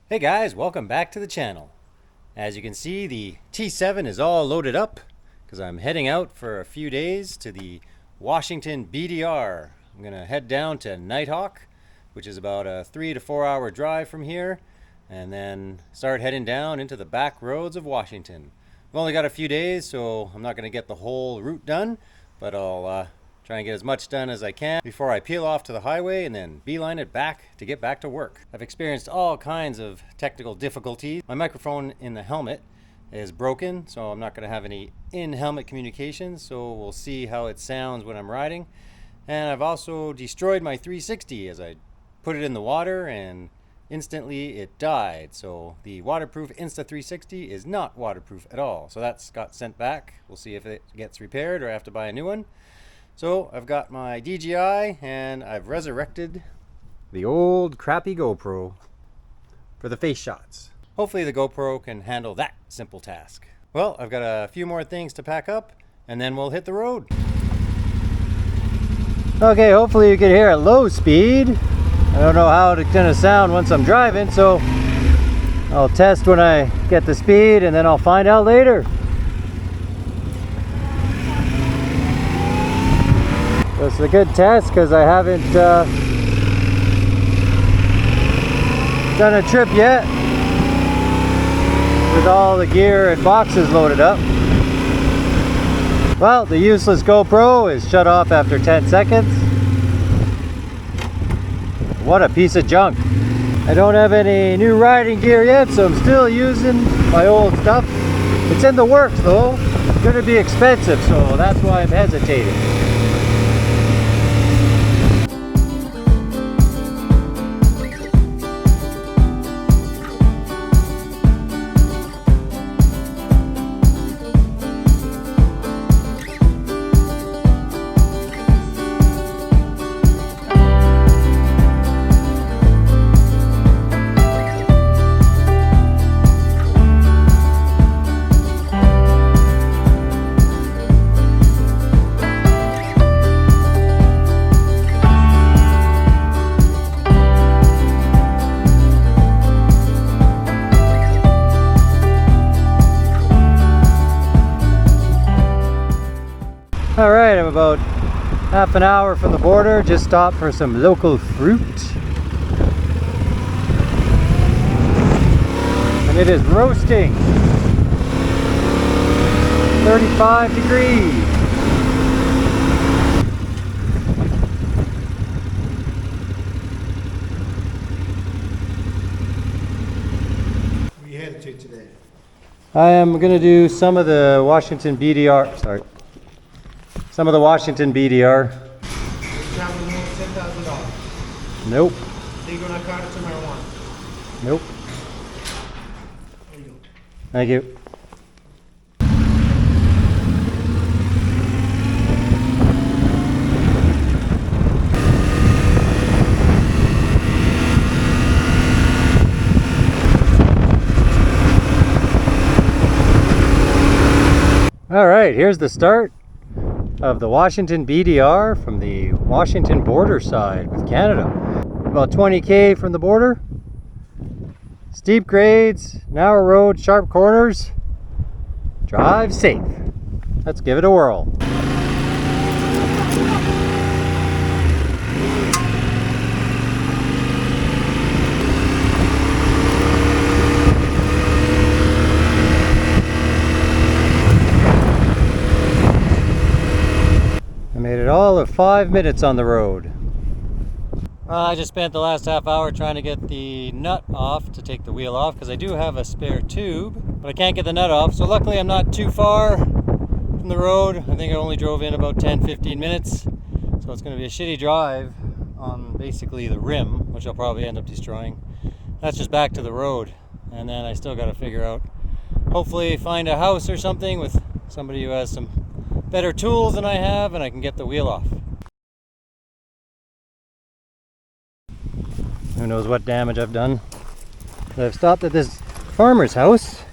Hey guys, welcome back to the channel. As you can see, the T7 is all loaded up because I'm heading out for a few days to the Washington BDR. I'm gonna head down to Nighthawk, which is about a 3 to 4 hour drive from here, and then start heading down into the back roads of Washington. I've only got a few days, so I'm not gonna get the whole route done, but I'll try and get as much done as I can before I peel off to the highway and then beeline it back to get back to work. I've experienced all kinds of technical difficulties. My microphone in the helmet is broken, so I'm not going to have any in-helmet communications, so we'll see how it sounds when I'm riding. And I've also destroyed my 360 as I put it in the water and instantly it died. So the waterproof Insta360 is not waterproof at all. So that's got sent back. We'll see if it gets repaired or I have to buy a new one. So I've got my DJI and I've resurrected the old crappy GoPro for the face shots. Hopefully the GoPro can handle that simple task. Well, I've got a few more things to pack up and then we'll hit the road. Okay, hopefully you can hear at low speed. I don't know how it's gonna sound once I'm driving, so I'll test when I get the speed and then I'll find out later. It's a good test because I haven't done a trip yet with all the gear and boxes loaded up. Well, the useless GoPro is shut off after 10 seconds. What a piece of junk. I don't have any new riding gear yet, so I'm still using my old stuff. It's in the works though. It's going to be expensive, so that's why I'm hesitating. All right, I'm about half an hour from the border. Just stopped for some local fruit. And it is roasting. 35 degrees. What are you headed to today? I am going to do some of the Washington BDR. Sorry. Some of the Washington BDR. Traveling more than $10,000. Nope. Legal narcotics or marijuana? Nope. There you go. Thank you. All right, here's the start of the Washington BDR from the Washington border side with Canada. About 20k from the border. Steep grades, narrow road, sharp corners. Drive safe. Let's give it a whirl. Made it all of 5 minutes on the road. I just spent the last half hour trying to get the nut off to take the wheel off because I do have a spare tube, but I can't get the nut off. So luckily I'm not too far from the road. I think I only drove in about 10-15 minutes. So it's going to be a shitty drive on basically the rim, which I'll probably end up destroying. That's just back to the road. And then I still got to figure out, hopefully find a house or something with somebody who has some better tools than I have, and I can get the wheel off. Who knows what damage I've done. But I've stopped at this farmer's house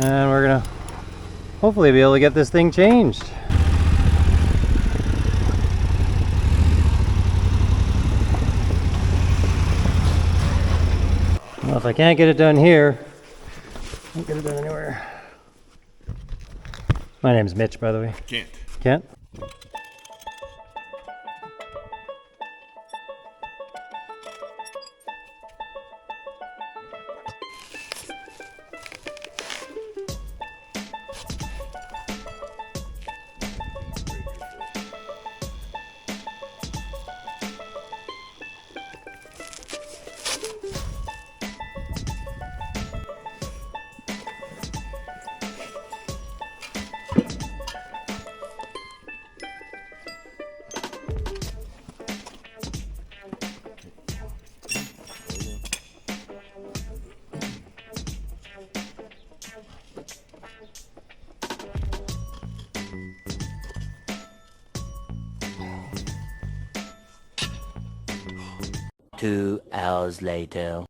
and we're gonna hopefully be able to get this thing changed. Well, if I can't get it done here, I can't get it done anywhere. My name's Mitch, by the way. Can't. Kent? Two hours later.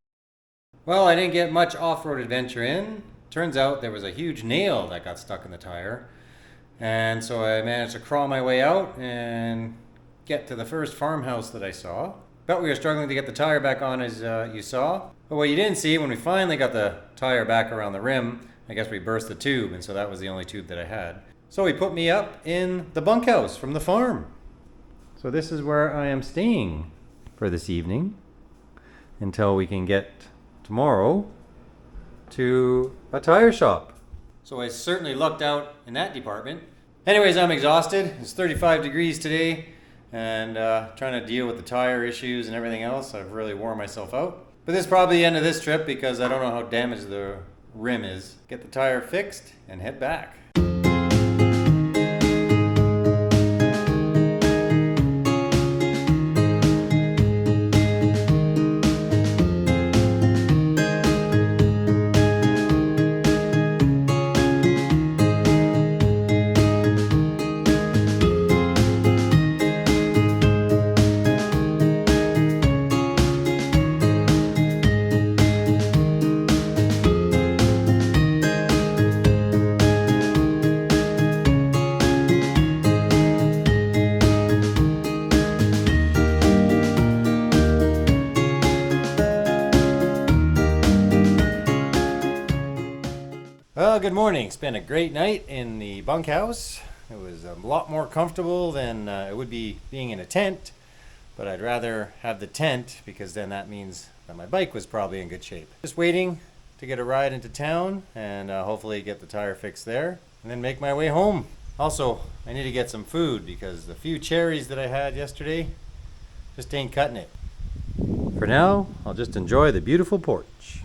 Well, I didn't get much off-road adventure in. Turns out there was a huge nail that got stuck in the tire. And so I managed to crawl my way out and get to the first farmhouse that I saw. But we were struggling to get the tire back on, as you saw. But what you didn't see, when we finally got the tire back around the rim, I guess we burst the tube, and so that was the only tube that I had. So he put me up in the bunkhouse from the farm. So this is where I am staying for this evening until we can get tomorrow to a tire shop. So I certainly lucked out in that department. Anyways, I'm exhausted. It's 35 degrees today, and trying to deal with the tire issues and everything else, I've really worn myself out. But this is probably the end of this trip because I don't know how damaged the rim is. Get the tire fixed and head back. Well, good morning. It's been a great night in the bunkhouse. It was a lot more comfortable than it would be being in a tent, but I'd rather have the tent because then that means that my bike was probably in good shape. Just waiting to get a ride into town and hopefully get the tire fixed there and then make my way home. Also, I need to get some food because the few cherries that I had yesterday just ain't cutting it. For now, I'll just enjoy the beautiful porch.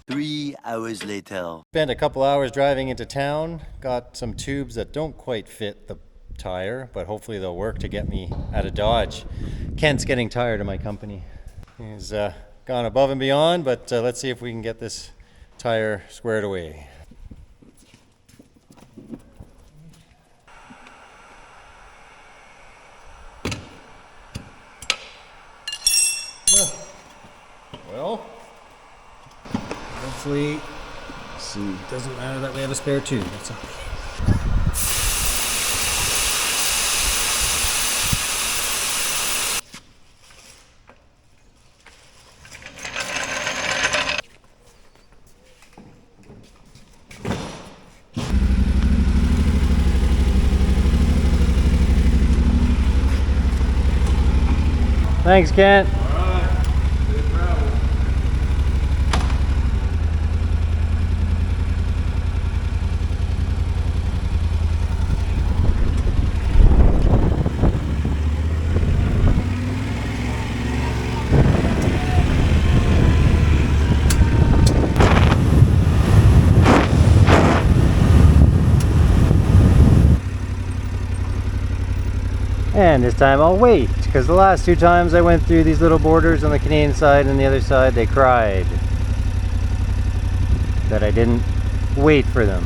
3 hours later. Spent a couple hours driving into town, got some tubes that don't quite fit the tire, but hopefully they'll work to get me out of Dodge. Kent's getting tired of my company. He's gone above and beyond, but let's see if we can get this tire squared away. Well, hopefully, see, doesn't matter that we have a spare tube. That's okay. Thanks, Kent. And this time I'll wait, because the last two times I went through these little borders on the Canadian side and the other side, they cried that I didn't wait for them.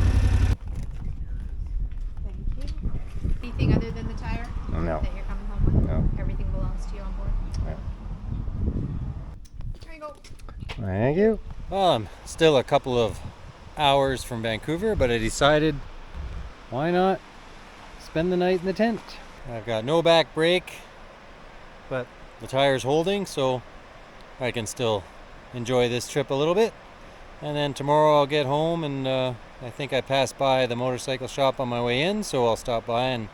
Thank you. Anything other than the tire? No. That you're coming home with? No. Everything belongs to you on board? Yeah. There you go. Thank you. Well, I'm still a couple of hours from Vancouver, but I decided why not spend the night in the tent. I've got no back brake, but the tire's holding, so I can still enjoy this trip a little bit. And then tomorrow I'll get home, and I think I passed by the motorcycle shop on my way in, so I'll stop by and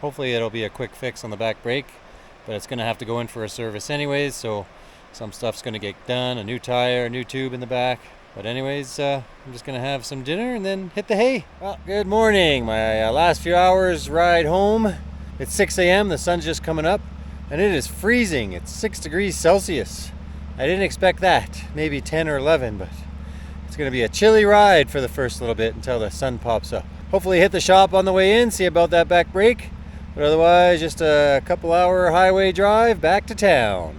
hopefully it'll be a quick fix on the back brake. But it's going to have to go in for a service anyways, so some stuff's going to get done, a new tire, a new tube in the back. But anyways, I'm just going to have some dinner and then hit the hay. Well, good morning. My last few hours ride home. It's 6 a.m. The sun's just coming up and it is freezing. It's 6 degrees Celsius. I didn't expect that. Maybe 10 or 11, but it's going to be a chilly ride for the first little bit until the sun pops up. Hopefully hit the shop on the way in, see about that back brake. But otherwise, just a couple hour highway drive back to town.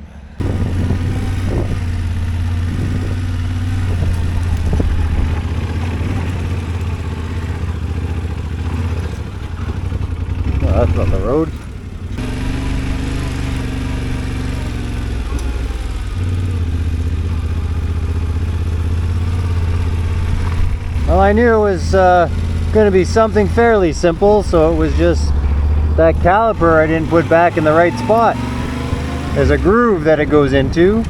Oh, that's not the road. Well, I knew it was going to be something fairly simple, so it was just that caliper I didn't put back in the right spot. There's a groove that it goes into,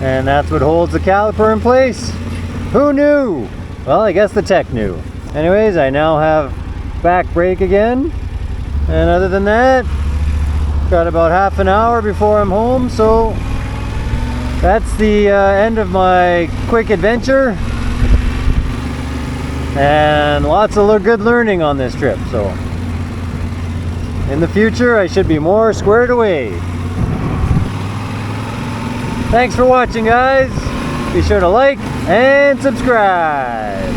and that's what holds the caliper in place. Who knew? Well, I guess the tech knew. Anyways, I now have back brake again. And other than that, got about half an hour before I'm home, so that's the end of my quick adventure. And lots of good learning on this trip, so in the future I should be more squared away. Thanks for watching, guys. Be sure to like and subscribe.